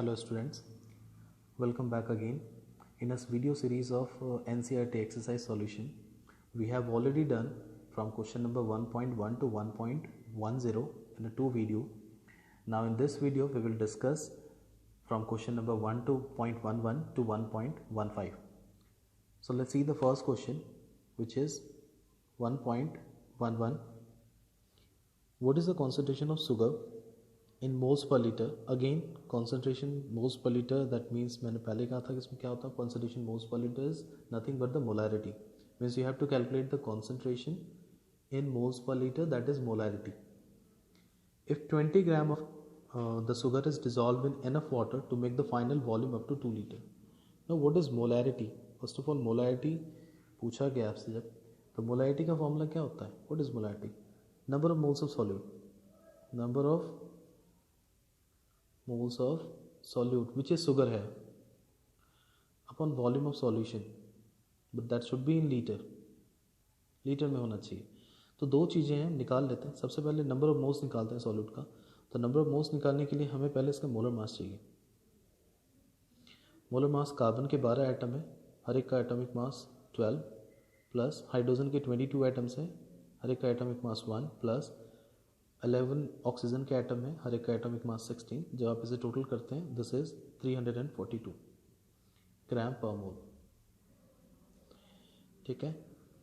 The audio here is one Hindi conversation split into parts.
Hello students, welcome back again. In this video series of NCERT exercise solution, we have already done from question number 1.1 to 1.10 in a two video. Now in this video we will discuss from question number 1 to 0.11 to 1.15. So let's see the first question, which is 1.11. What is the concentration of sugar in moles per liter? Again concentration moles per liter, that means मैंने पहले कहा था कि इसमें क्या होता है, concentration moles per liter is nothing but the molarity, means you have to calculate the concentration in moles per liter, that is molarity. If 20 gram of the sugar is dissolved in enough water to make the final volume up to 2 liter. Now what is molarity? First of all molarity पूछा गया आपसे जब, तो molarity का फॉर्मूला क्या होता है? What is molarity? Number of moles of solute, number of moles of solute which is sugar है upon volume of solution, but that should be in liter, litre में होना चाहिए. तो दो चीज़ें हैं, निकाल लेते हैं. सबसे पहले नंबर ऑफ मोल्स निकालते हैं सॉल्यूट का. तो नंबर ऑफ मोल्स निकालने के लिए हमें पहले इसका मोलर मास चाहिए. मोलर मास कार्बन के 12 एटम है, हर एक का एटॉमिक मास 12 प्लस हाइड्रोजन के 22 एटम्स हैं, हर एक का एटॉमिक मास 1 प्लस 11 ऑक्सीजन के एटम है, हर एक का एटॉमिक मास 16. जब आप इसे टोटल करते हैं दिस इज 342 ग्राम पर मोल. ठीक है,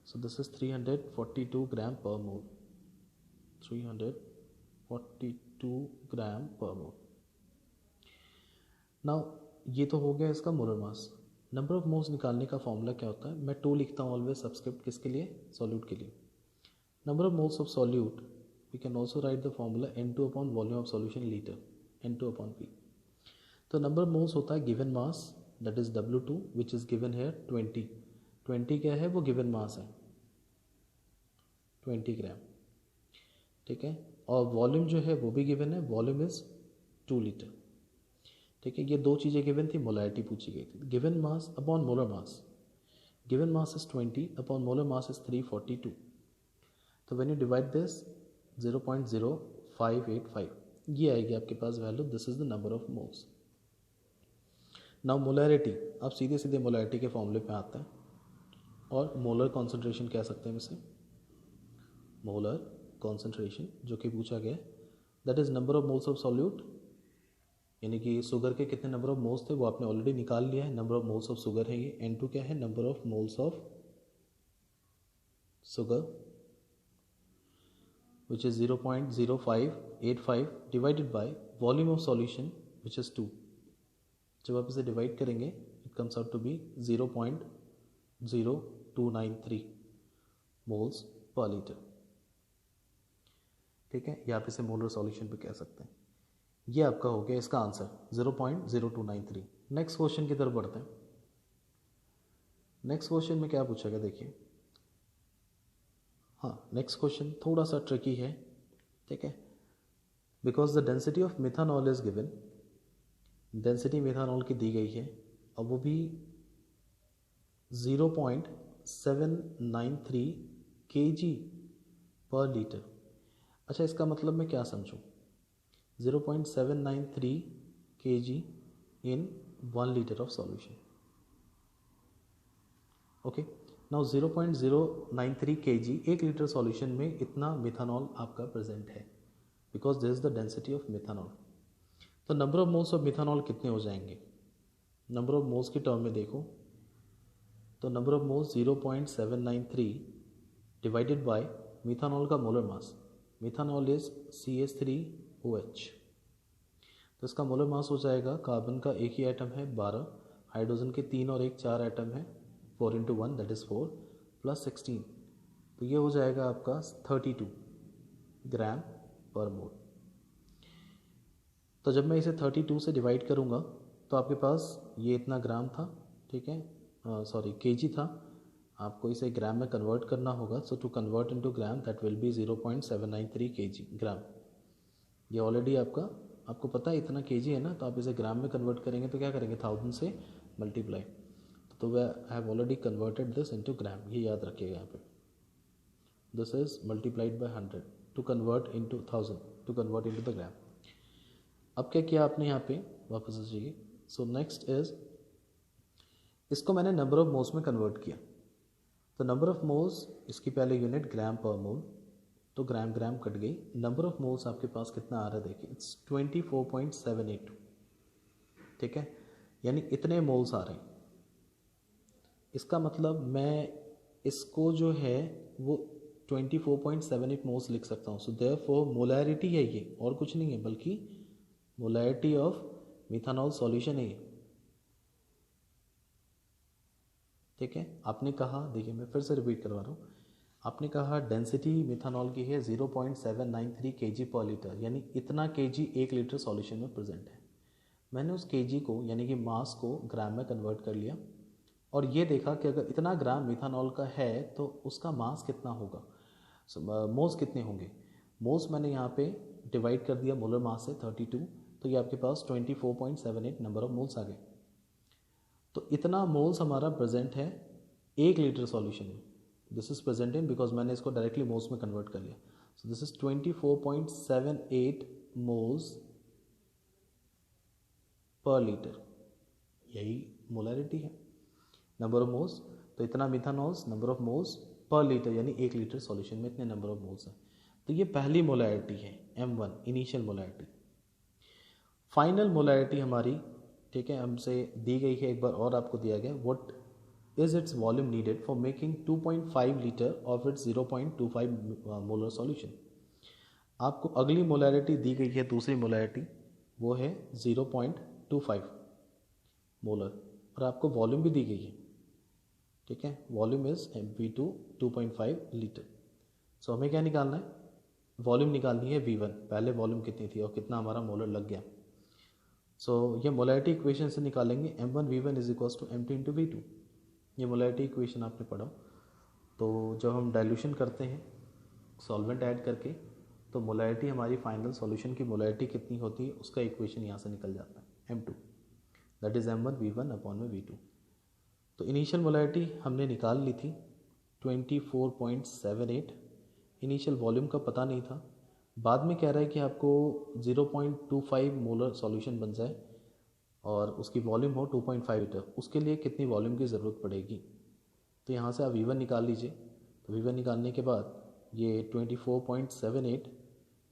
सो दिस इज 342 ग्राम पर मोल, 342 ग्राम पर मोल. नाउ ये तो हो गया इसका molar mass. Number of moles निकालने का फॉर्मूला क्या होता है? मैं 2 लिखता हूँ ऑलवेज सब्सक्रिप्ट, किसके लिए? सॉल्यूट के लिए. Number of moles of solute we can also write the formula N2 upon volume of solution liter, N2 upon P. तो number of moles होता है given mass, that is W2 which is given here 20. 20 क्या है? वो given mass है 20 ग्राम. ठीक है, और वॉल्यूम जो है वो भी गिवन है, वॉल्यूम इज 2 लीटर. ठीक है, ये दो चीज़ें गिवन थी, मोलैरिटी पूछी गई थी. Given mass upon molar mass, given mass is 20 upon molar mass is 342. तो व्हेन यू डिवाइड दिस 0.0585 ये आएगी आपके पास value. This is the number of moles. Now molarity, आप सीधे सीधे मोलैरिटी के फॉर्मूले पे आते हैं और मोलर कॉन्सेंट्रेशन कह सकते हैं इसे, मोलर कॉन्सेंट्रेशन जो कि पूछा गया, that is number of moles of solute, यानी कि शुगर के कितने नंबर ऑफ मोल्स थे वो आपने ऑलरेडी निकाल लिया है. Number of moles of sugar है ये. N2 क्या है? Number of moles of sugar which is 0.0585 divided by volume of solution which is 2. जब आप इसे डिवाइड करेंगे it comes out to be 0.0293 moles per liter. ठीक है, या आप इसे मोलर सॉल्यूशन पे कह सकते हैं. ये आपका हो गया इसका आंसर 0.0293. नेक्स्ट क्वेश्चन की तरफ बढ़ते हैं. नेक्स्ट क्वेश्चन में क्या पूछा गया देखिए. हाँ, नेक्स्ट क्वेश्चन थोड़ा सा ट्रिकी है. ठीक है, because the density of methanol is given, density methanol की दी गई है और वो भी 0.793 kg पर लीटर. अच्छा, इसका मतलब मैं क्या समझूं? 0.793 kg in 1 litre of solution. Okay, now 0.093 kg एक लीटर सॉल्यूशन में इतना मिथानॉल आपका प्रेजेंट है, because this is the density of methanol. तो number of moles of methanol कितने हो जाएंगे? नंबर ऑफ मोल्स की टर्म में देखो तो number of moles 0.793 divided by methanol का molar mass. Methanol is CH3OH, तो इसका मोलर मास हो जाएगा, कार्बन का एक ही एटम है 12, हाइड्रोजन के 3 और 1 4 एटम है, 4 into 1 that is 4 plus 16, तो ये हो जाएगा आपका 32 ग्राम पर मोल. तो जब मैं इसे 32 से डिवाइड करूँगा तो आपके पास ये इतना ग्राम था. ठीक है, सॉरी केजी था, आपको इसे ग्राम में कन्वर्ट करना होगा. So to convert into gram that will be 0.793 kg gram. ये ऑलरेडी आपको पता है इतना केजी है ना, तो आप इसे ग्राम में कन्वर्ट करेंगे तो क्या करेंगे? 1000 से मल्टीप्लाई. तो we have already converted this into gram, ये याद रखिएगा यहाँ पे. This is multiplied by 100 to convert into 1000 to convert into the gram. अब क्या किया आपने यहाँ पे, वापस आ जाइए। सो नेक्स्ट इज, इसको मैंने नंबर ऑफ मोल्स में कन्वर्ट किया। तो नंबर ऑफ मोल्स, इसकी पहले यूनिट ग्राम पर मोल, तो ग्राम ग्राम कट गई। नंबर ऑफ मोल्स आपके पास कितना आ रहा है देखिए, इट्स 24.782, ठीक है, यानी इतने मोल्स आ रहे हैं। इसका मतलब मैं इसको जो है वो 24.78 मोल्स लिख सकता हूँ। सो देयरफॉर मोलैरिटी है ये, और कुछ नहीं है, बल्कि मोलैरिटी ऑफ मिथानॉल सॉल्यूशन है ये, ठीक है। आपने कहा, देखिए मैं फिर से रिपीट करवा रहा हूँ, आपने कहा डेंसिटी मिथानॉल की है 0.793 kg पर लीटर, यानी इतना kg 1 लीटर सॉल्यूशन में प्रेजेंट है। मैंने उस kg को यानी कि मास को ग्राम में कन्वर्ट कर लिया और ये देखा कि अगर इतना ग्राम मिथानॉल का है तो उसका मास कितना होगा, मोल्स कितने होंगे। मोल्स मैंने यहाँ पे डिवाइड कर दिया मोलर मास से 32, तो ये आपके पास 24.78 नंबर ऑफ मोल्स आ गए। तो इतना मोल्स हमारा प्रेजेंट है 1 लीटर सॉल्यूशन में। This is present in, because मैंने इसको डायरेक्टली मोल्स में कन्वर्ट कर लिया। So this is 24.78 moles per litre, यही मोलैरिटी है, नंबर ऑफ मोल्स। तो इतना methanols, number of moles per litre, यानी 1 लीटर सॉल्यूशन में इतने नंबर ऑफ मोल्स हैं। तो ये पहली मोलैरिटी है M1, initial molarity. Final molarity हमारी, ठीक है, हमसे दी गई है, एक बार और आपको दिया गया, what is its volume needed for making 2.5 liter of its 0.25 molar solution। आपको अगली मोलैरिटी दी गई है, दूसरी मोलैरिटी, वो है 0.25 मोलर, और आपको वॉल्यूम भी दी गई है, ठीक है, वॉल्यूम इज V2 2.5 लीटर। सो हमें क्या निकालना है, वॉल्यूम निकालनी है V1, पहले वॉल्यूम कितनी थी और कितना हमारा मोलर लग गया। सो ये मोलैरिटी इक्वेशन से निकालेंगे, M1 V1 is equals to M2 into V2। ये मोलैरिटी इक्वेशन आपने पढ़ा, तो जब हम डाइल्यूशन करते हैं सॉल्वेंट ऐड करके, तो मोलैरिटी हमारी फाइनल सॉल्यूशन की मोलैरिटी कितनी होती है उसका इक्वेशन यहाँ से निकल जाता है, M2 that is M1 V1 upon में V2। तो इनिशियल मोलैरिटी हमने निकाल ली थी 24.78, इनिशियल वॉल्यूम का पता नहीं था। बाद में कह रहा है कि आपको 0.25 मोलर सॉल्यूशन बन जाए और उसकी वॉल्यूम हो 2.5 लीटर, उसके लिए कितनी वॉल्यूम की ज़रूरत पड़ेगी। तो यहाँ से आप V1 निकाल लीजिए। तो V1 निकालने के बाद ये 24.78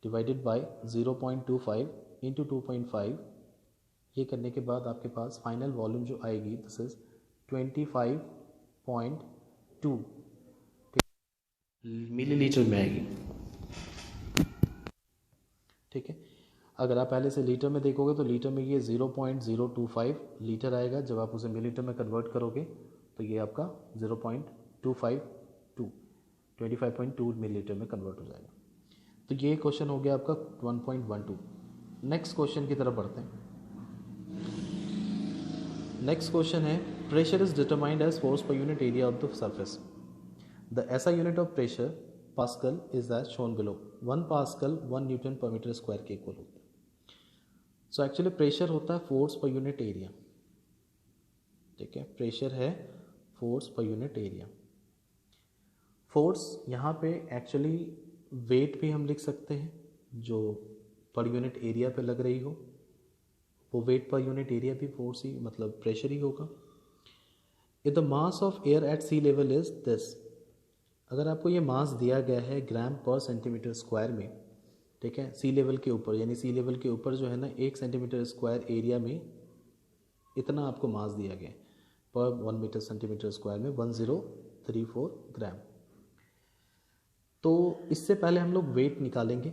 डिवाइडेड बाय 0.25 इंटू 2.5, ये करने के बाद आपके पास फाइनल वॉल्यूम जो आएगी दिस इज 25.2 मिलीलीटर में आएगी, ठीक है। अगर आप पहले से लीटर में देखोगे तो लीटर में ये 0.025 लीटर आएगा, जब आप उसे मिलीलीटर में कन्वर्ट करोगे तो ये आपका 0.252 25.2 मिलीलीटर में कन्वर्ट हो जाएगा। तो ये क्वेश्चन हो गया आपका 1.12। नेक्स्ट क्वेश्चन की तरफ बढ़ते हैं। नेक्स्ट क्वेश्चन है, pressure is determined as force per unit area of the surface. The SI unit of pressure pascal is as shown below. 1 pascal 1 newton per metre square के इक्वल होता है। सो एक्चुअली प्रेशर होता है फोर्स पर यूनिट एरिया, ठीक है, प्रेशर है force per unit area. Force यहाँ पे एक्चुअली वेट भी हम लिख सकते हैं, जो पर यूनिट एरिया पे लग रही हो, वो वेट पर यूनिट एरिया भी फोर्स ही मतलब प्रेशर ही होगा। If the mass of air at sea level is this, अगर आपको ये मास दिया गया है ग्राम पर सेंटीमीटर स्क्वायर में, ठीक है, सी लेवल के ऊपर, यानी सी लेवल के ऊपर जो है ना 1 सेंटीमीटर स्क्वायर एरिया में इतना आपको मास दिया गया है, पर 1 मीटर सेंटीमीटर स्क्वायर में 1034 ग्राम। तो इससे पहले हम लोग वेट निकालेंगे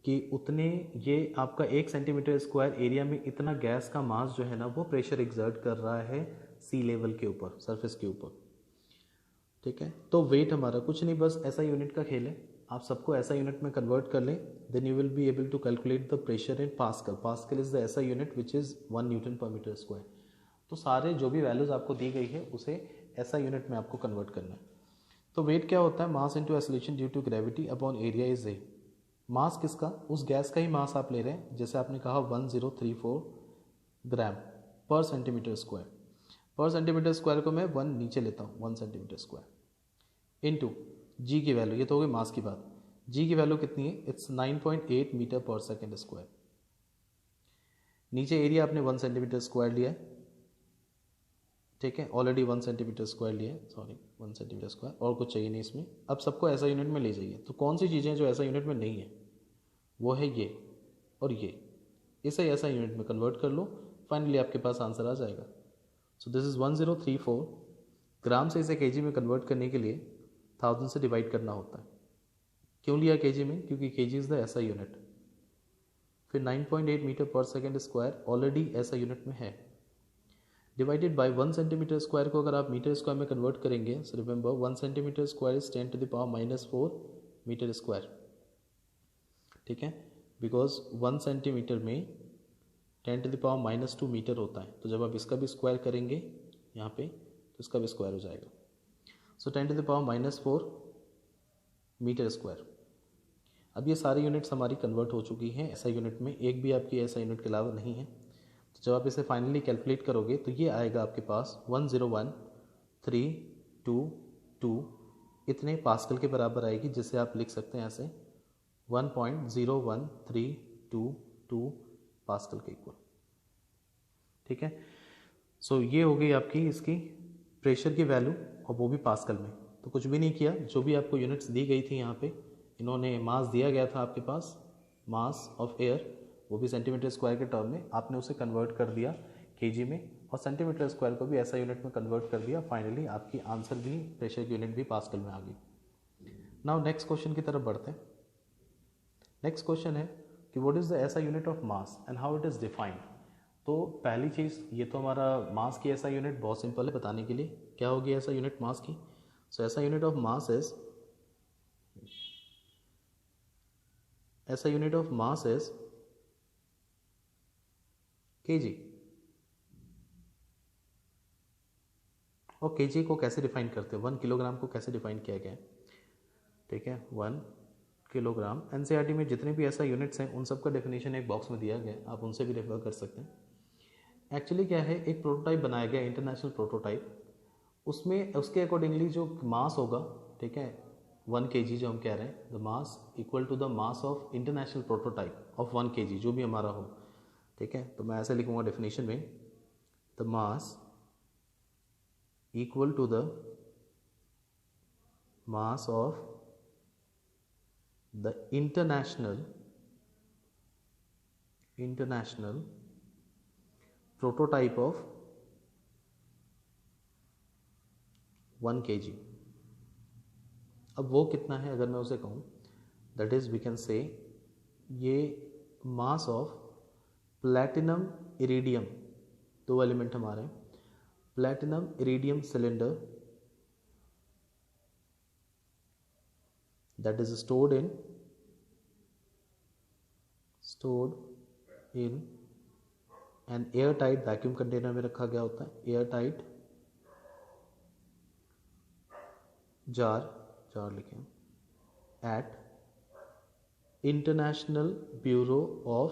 कि उतने, ये आपका 1 सेंटीमीटर स्क्वायर एरिया में इतना गैस का मास जो है ना वो प्रेशर एग्जर्ट कर रहा है सी लेवल के ऊपर, सरफेस के ऊपर, ठीक है। तो वेट हमारा कुछ नहीं, बस ऐसा यूनिट का खेल है, आप सबको ऐसा यूनिट में कन्वर्ट कर लें, then you will be able to calculate the pressure in pascal. Pascal is the ऐसा unit which is 1 newton per metre square. तो सारे जो भी वैल्यूज़ आपको दी गई है उसे ऐसा यूनिट में आपको कन्वर्ट करना है। तो वेट क्या होता है, mass into acceleration due to gravity upon area is A. Mass किसका, उस गैस का ही मास आप ले रहे हैं, जैसे आपने कहा 1034 ग्राम पर सेंटीमीटर स्क्वायर। पर सेंटीमीटर स्क्वायर को मैं 1 नीचे लेता हूँ, 1 सेंटीमीटर स्क्वायर इनटू जी की वैल्यू, ये तो हो गई मास की बात। जी की वैल्यू कितनी है, इट्स 9.8 मीटर पर सेकेंड स्क्वायर। नीचे एरिया आपने 1 सेंटीमीटर स्क्वायर लिया है, ठीक है, ऑलरेडी 1 सेंटीमीटर स्क्वायर लिया है, सॉरी 1 सेंटीमीटर स्क्वायर, और कुछ चाहिए नहीं इसमें। अब सबको ऐसा यूनिट में ले जाइए। तो कौन सी चीज़ें जो ऐसा यूनिट में नहीं है, वो है ये और ये, इसे ऐसा यूनिट में कन्वर्ट कर लो, फाइनली आपके पास आंसर आ जाएगा। सो दिस इज़ 1034 ग्राम से इसे केजी में कन्वर्ट करने के लिए 1000 से डिवाइड करना होता है। क्यों लिया केजी में? क्योंकि केजी इज़ द ऐसा यूनिट। फिर 9.8 मीटर पर सेकेंड स्क्वायर ऑलरेडी ऐसा यूनिट में है, डिवाइडेड बाय 1 सेंटीमीटर स्क्वायर को अगर आप मीटर स्क्वायर में कन्वर्ट करेंगे, so remember 1 centimetre square is 10 to the power -4 metre square, ठीक है, बिकॉज 1 सेंटीमीटर में 10 टू द पावर -2 मीटर होता है। तो जब आप इसका भी स्क्वायर करेंगे यहाँ पे, तो इसका भी स्क्वायर हो जाएगा। So 10 to the power -4 metre square. अब ये सारी यूनिट्स हमारी कन्वर्ट हो चुकी हैं ऐसा यूनिट में, एक भी आपकी ऐसा यूनिट के अलावा नहीं है। तो जब आप इसे फाइनली कैलकुलेट करोगे तो ये आएगा आपके पास 101,322 इतने पास्कल के बराबर आएगी, जिसे आप लिख सकते हैं ऐसे 1.01322 पास्कल के इक्वल, ठीक है। सो ये हो गई आपकी इसकी प्रेशर की वैल्यू, और वो भी पास्कल में। तो कुछ भी नहीं किया, जो भी आपको यूनिट्स दी गई थी यहाँ पे, इन्होंने मास दिया गया था आपके पास, मास ऑफ एयर, वो भी सेंटीमीटर स्क्वायर के टर्म में, आपने उसे कन्वर्ट कर दिया केजी में, और सेंटीमीटर स्क्वायर को भी ऐसा यूनिट में कन्वर्ट कर दिया। फाइनली आपकी आंसर भी, प्रेशर की यूनिट भी पास्कल में आ गई। नाउ नेक्स्ट क्वेश्चन की तरफ बढ़ते हैं। नेक्स्ट क्वेश्चन है कि व्हाट इज़ द ऐसा unit of mass and how it is defined. तो पहली चीज़, ये तो हमारा मास की ऐसा यूनिट बहुत सिंपल है बताने के लिए, क्या होगी ऐसा यूनिट मास की। सो ऐसा यूनिट ऑफ मास इज, ऐसा unit of mass is KG. और केजी को कैसे डिफाइन करते हैं, 1 किलोग्राम को कैसे डिफाइन किया गया है, ठीक है, 1 किलोग्राम। एनसीईआरटी में जितने भी ऐसा यूनिट्स हैं उन सब का डेफिनेशन एक बॉक्स में दिया गया है, आप उनसे भी रेफर कर सकते हैं। एक्चुअली क्या है, एक प्रोटोटाइप बनाया गया, इंटरनेशनल प्रोटोटाइप, उसमें उसके अकॉर्डिंगली जो मास होगा, ठीक है, 1 kg जो हम कह रहे हैं, the mass equal to the mass of international prototype of 1 kg, जो भी हमारा हो, ठीक है। तो मैं ऐसे लिखूंगा डेफिनेशन में, the mass equal to the mass of the international prototype of 1 kg। अब वो कितना है अगर मैं उसे कहूँ, that is we can say ये मास ऑफ प्लैटिनम इरिडियम, दो एलिमेंट हमारे हैं, platinum iridium cylinder that is stored in an air tight vacuum container में रखा गया होता है, एयर टाइट जार लिखें, at international bureau of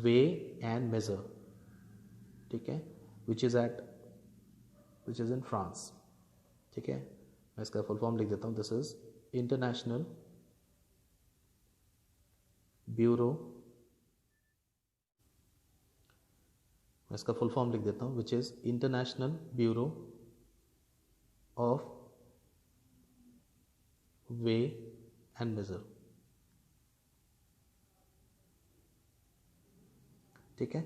weigh and measure, ठीक है, विच इज इन फ्रांस, ठीक है। मैं इसका फुल फॉर्म लिख देता हूँ, दिस इज इंटरनेशनल ब्यूरो, मैं इसका फुल फॉर्म लिख देता हूँ, which is international bureau of weigh and measure, ठीक है।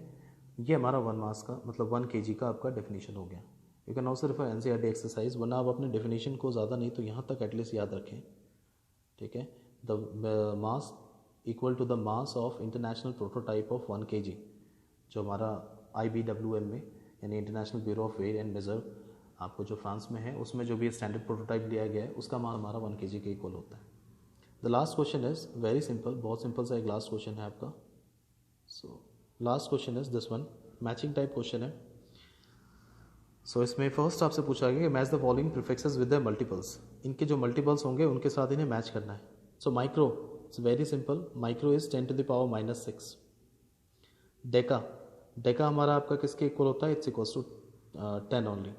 ये हमारा 1 मास का मतलब 1 kg का आपका डेफिनेशन हो गया। You can also refer NCERT exercise, वरना आप अपने डेफिनेशन को ज़्यादा नहीं तो यहाँ तक एटलीस्ट याद रखें, ठीक है। The mass equal to the mass of international prototype of 1 kg, जो हमारा IBWM में यानी international bureau of weight and measure आपको जो फ्रांस में है, उसमें जो भी स्टैंडर्ड प्रोटोटाइप लिया गया है उसका मान हमारा 1 kg के इक्वल होता है। The last question is very simple, बहुत सिंपल सा एक लास्ट क्वेश्चन है आपका। So last question is this one, matching type question है। सो इसमें फर्स्ट आपसे पूछा गया कि match the following prefixes with the multiples, इनके जो मल्टीपल्स होंगे उनके साथ इन्हें मैच करना है। So micro, it's very simple, micro is 10 to the power -6। Deca हमारा आपका किसके इक्वल होता है, it's equals to 10 only.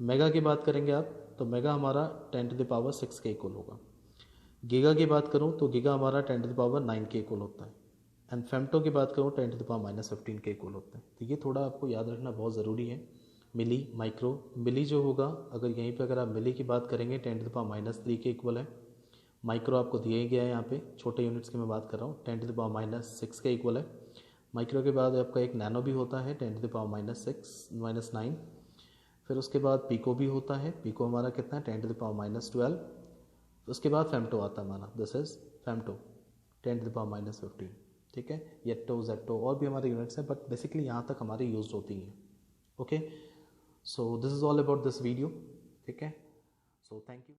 Mega की बात करेंगे आप तो मेगा हमारा 10 टू द पावर 6 के इक्वल होगा। गीगा की बात करूं तो गीगा हमारा 10 टू द पावर 9 के इक्वल होता है। एंड फेम्टो की बात करूँ 10⁻⁻15 के इक्वल होते हैं। तो ये थोड़ा आपको याद रखना बहुत ज़रूरी है। मिली, माइक्रो, मिली जो होगा अगर यहीं पे अगर आप मिली की बात करेंगे 10⁻³ के इक्वल है। माइक्रो आपको दिया ही गया है, यहाँ पे छोटे यूनिट्स की मैं बात कर रहा हूँ, 10⁻6 के इक्वल है। माइक्रो के बाद आपका एक नैनो भी होता है 10⁻⁻9। फिर उसके बाद पीको भी होता है, पीको हमारा कितना है 10⁻12। उसके बाद फेम्टो आता है हमारा, दिस इज फेम्टो 10⁻15। ठीक है, येट्टो, जेट्टो और भी हमारे यूनिट्स हैं, बट बेसिकली यहाँ तक हमारी यूज होती हैं। Okay, so this is all about this video. ठीक है, सो थैंक यू।